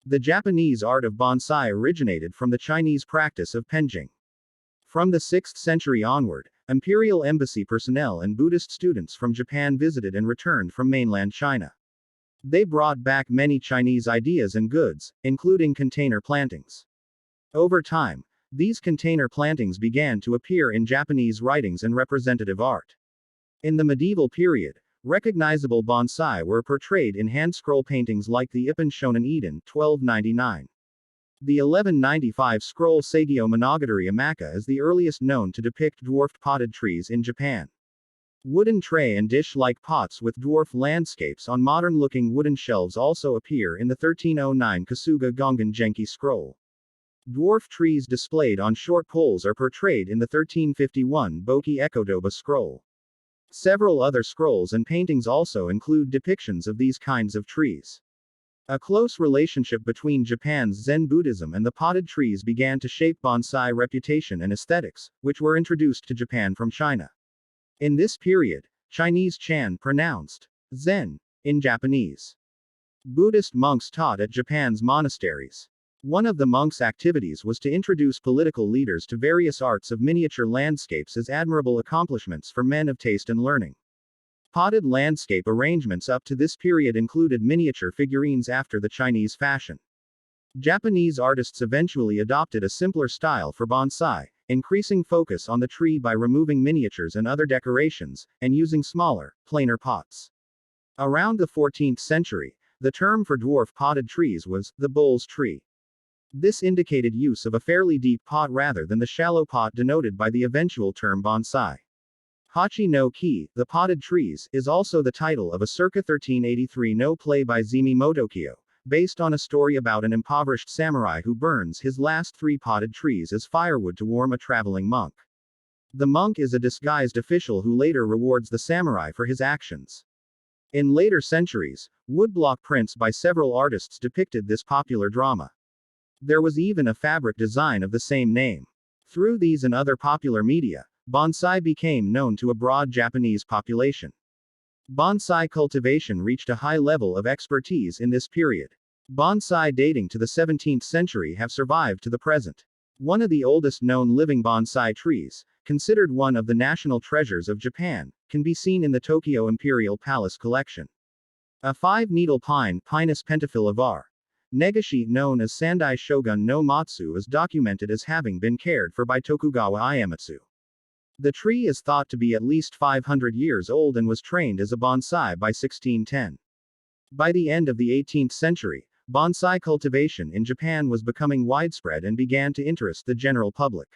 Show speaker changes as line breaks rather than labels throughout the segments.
The Japanese art of bonsai originated from the Chinese practice of penjing. From the 6th century onward, imperial embassy personnel and Buddhist students from Japan visited and returned from mainland China. They brought back many Chinese ideas and goods, including container plantings. Over time, these container plantings began to appear in Japanese writings and representative art. In the medieval period, recognizable bonsai were portrayed in hand scroll paintings like the Ippon Shonen Eden, 1299. The 1195 scroll Seigyo Monogatari Amaka is the earliest known to depict dwarfed potted trees in Japan. Wooden tray and dish-like pots with dwarf landscapes on modern-looking wooden shelves also appear in the 1309 Kasuga Gongen Genki scroll. Dwarf trees displayed on short poles are portrayed in the 1351 Boki Ekodoba scroll. Several other scrolls and paintings also include depictions of these kinds of trees. A close relationship between Japan's Zen Buddhism and the potted trees began to shape bonsai reputation and aesthetics, which were introduced to Japan from China. In this period, Chinese Chan pronounced Zen in Japanese. Buddhist monks taught at Japan's monasteries. One of the monks' activities was to introduce political leaders to various arts of miniature landscapes as admirable accomplishments for men of taste and learning. Potted landscape arrangements up to this period included miniature figurines after the Chinese fashion. Japanese artists eventually adopted a simpler style for bonsai, increasing focus on the tree by removing miniatures and other decorations, and using smaller, plainer pots. Around the 14th century, the term for dwarf potted trees was the bull's tree. This indicated use of a fairly deep pot rather than the shallow pot denoted by the eventual term bonsai. Hachi no Ki, the potted trees, is also the title of a circa 1383 no play by Zimi Modokyo, based on a story about an impoverished samurai who burns his last 3 potted trees as firewood to warm a traveling monk. The monk is a disguised official who later rewards the samurai for his actions. In later centuries, woodblock prints by several artists depicted this popular drama. There was even a fabric design of the same name. Through these and other popular media, bonsai became known to a broad Japanese population. Bonsai cultivation reached a high level of expertise in this period. Bonsai dating to the 17th century have survived to the present. One of the oldest known living bonsai trees, considered one of the national treasures of Japan, can be seen in the Tokyo Imperial Palace collection. A 5-needle pine, Pinus pentaphylla var. Negashi, known as Sandai Shogun no Matsu, is documented as having been cared for by Tokugawa Iemitsu. The tree is thought to be at least 500 years old and was trained as a bonsai by 1610. By the end of the 18th century, bonsai cultivation in Japan was becoming widespread and began to interest the general public.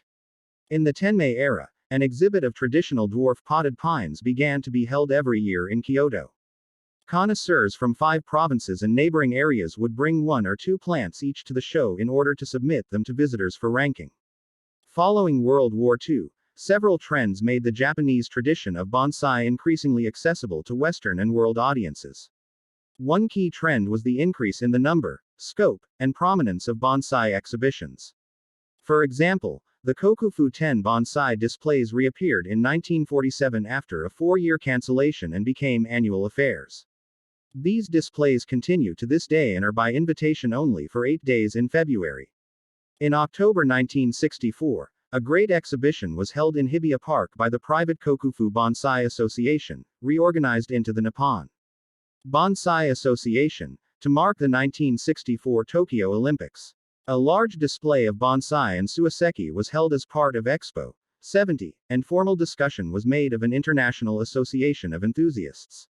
In the Tenmei era, an exhibit of traditional dwarf potted pines began to be held every year in Kyoto. Connoisseurs from 5 provinces and neighboring areas would bring 1 or 2 plants each to the show in order to submit them to visitors for ranking. Following World War II, several trends made the Japanese tradition of bonsai increasingly accessible to Western and world audiences. One key trend was the increase in the number, scope, and prominence of bonsai exhibitions. For example, the Kokufu 10 bonsai displays reappeared in 1947 after a 4-year cancellation and became annual affairs. These displays continue to this day and are by invitation only for 8 days in February. In October 1964, a great exhibition was held in Hibiya Park by the private Kokufu Bonsai Association, reorganized into the Nippon Bonsai Association, to mark the 1964 Tokyo Olympics. A large display of bonsai and suiseki was held as part of Expo 70, and formal discussion was made of an international association of enthusiasts.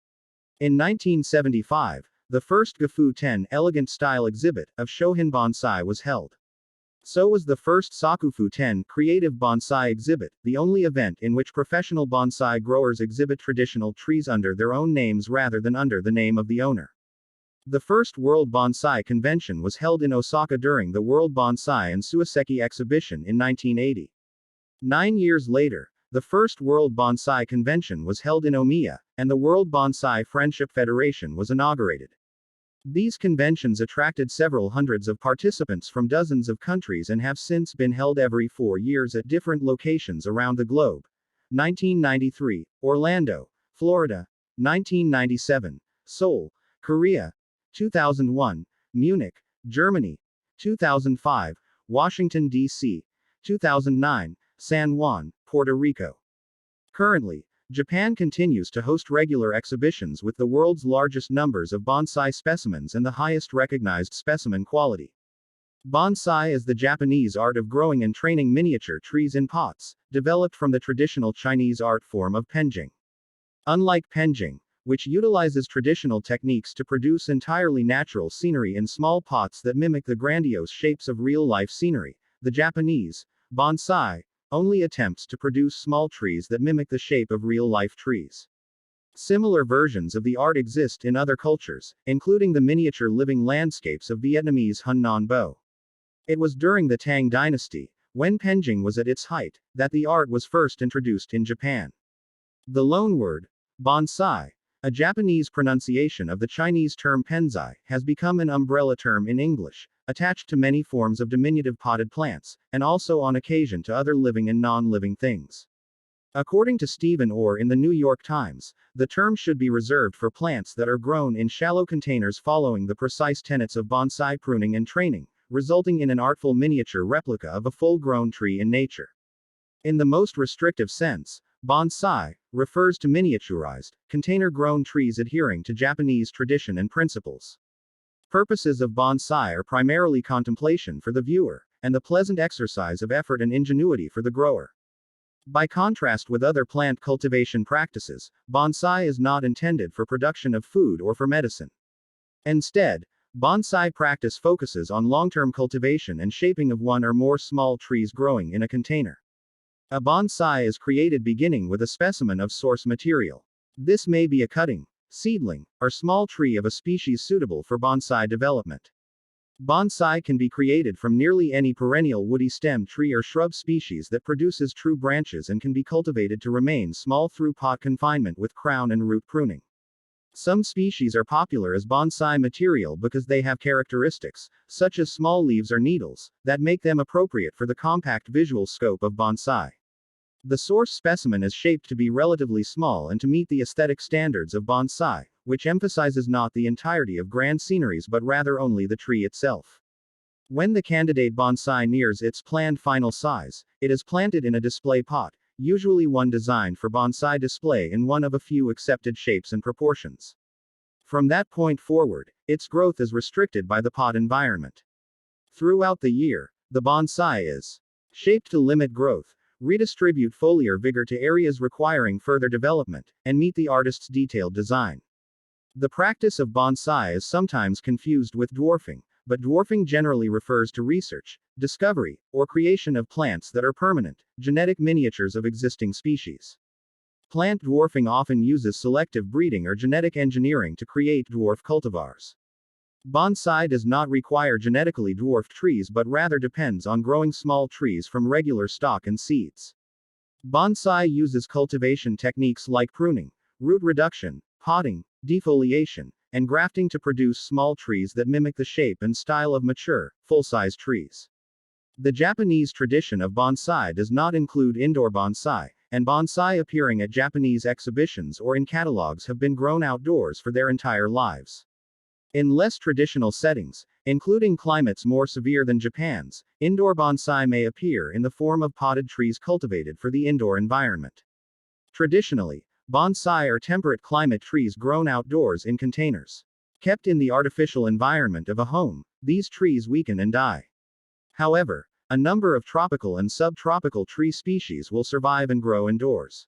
In 1975, the first Gifu 10 elegant style exhibit of Shohin bonsai was held. So was the first Sakufu 10 creative bonsai exhibit, the only event in which professional bonsai growers exhibit traditional trees under their own names rather than under the name of the owner. The first World Bonsai Convention was held in Osaka during the World Bonsai and Suiseki Exhibition in 1980. 9 years later, the first World Bonsai Convention was held in Omiya, and the World Bonsai Friendship Federation was inaugurated. These conventions attracted several hundreds of participants from dozens of countries and have since been held every 4 years at different locations around the globe. 1993, Orlando, Florida. 1997, Seoul, Korea. 2001, Munich, Germany, 2005, Washington, D.C., 2009, San Juan, Puerto Rico. Currently, Japan continues to host regular exhibitions with the world's largest numbers of bonsai specimens and the highest recognized specimen quality. Bonsai is the Japanese art of growing and training miniature trees in pots, developed from the traditional Chinese art form of penjing. Unlike penjing, which utilizes traditional techniques to produce entirely natural scenery in small pots that mimic the grandiose shapes of real-life scenery, the Japanese bonsai only attempts to produce small trees that mimic the shape of real-life trees. Similar versions of the art exist in other cultures, including the miniature living landscapes of Vietnamese Hunan Bo. It was during the Tang dynasty, when penjing was at its height, that the art was first introduced in Japan. The loanword, bonsai, a Japanese pronunciation of the Chinese term penzai, has become an umbrella term in English, attached to many forms of diminutive potted plants, and also on occasion to other living and non-living things. According to Stephen Orr in the New York Times, the term should be reserved for plants that are grown in shallow containers following the precise tenets of bonsai pruning and training, resulting in an artful miniature replica of a full-grown tree in nature. In the most restrictive sense, bonsai refers to miniaturized, container-grown trees adhering to Japanese tradition and principles. Purposes of bonsai are primarily contemplation for the viewer, and the pleasant exercise of effort and ingenuity for the grower. By contrast with other plant cultivation practices, bonsai is not intended for production of food or for medicine. Instead, bonsai practice focuses on long-term cultivation and shaping of one or more small trees growing in a container. A bonsai is created beginning with a specimen of source material. This may be a cutting, seedling, or small tree of a species suitable for bonsai development. Bonsai can be created from nearly any perennial woody stem tree or shrub species that produces true branches and can be cultivated to remain small through pot confinement with crown and root pruning. Some species are popular as bonsai material because they have characteristics, such as small leaves or needles, that make them appropriate for the compact visual scope of bonsai. The source specimen is shaped to be relatively small and to meet the aesthetic standards of bonsai, which emphasizes not the entirety of grand sceneries but rather only the tree itself. When the candidate bonsai nears its planned final size, it is planted in a display pot, usually one designed for bonsai display in one of a few accepted shapes and proportions. From that point forward, its growth is restricted by the pot environment. Throughout the year, the bonsai is shaped to limit growth, redistribute foliar vigor to areas requiring further development, and meet the artist's detailed design. The practice of bonsai is sometimes confused with dwarfing, but dwarfing generally refers to research, discovery, or creation of plants that are permanent, genetic miniatures of existing species. Plant dwarfing often uses selective breeding or genetic engineering to create dwarf cultivars. Bonsai does not require genetically dwarfed trees but rather depends on growing small trees from regular stock and seeds. Bonsai uses cultivation techniques like pruning, root reduction, potting, defoliation, and grafting to produce small trees that mimic the shape and style of mature, full-size trees. The Japanese tradition of bonsai does not include indoor bonsai, and bonsai appearing at Japanese exhibitions or in catalogs have been grown outdoors for their entire lives. In less traditional settings, including climates more severe than Japan's, indoor bonsai may appear in the form of potted trees cultivated for the indoor environment. Traditionally, bonsai are temperate climate trees grown outdoors in containers. Kept in the artificial environment of a home, these trees weaken and die. However, a number of tropical and subtropical tree species will survive and grow indoors.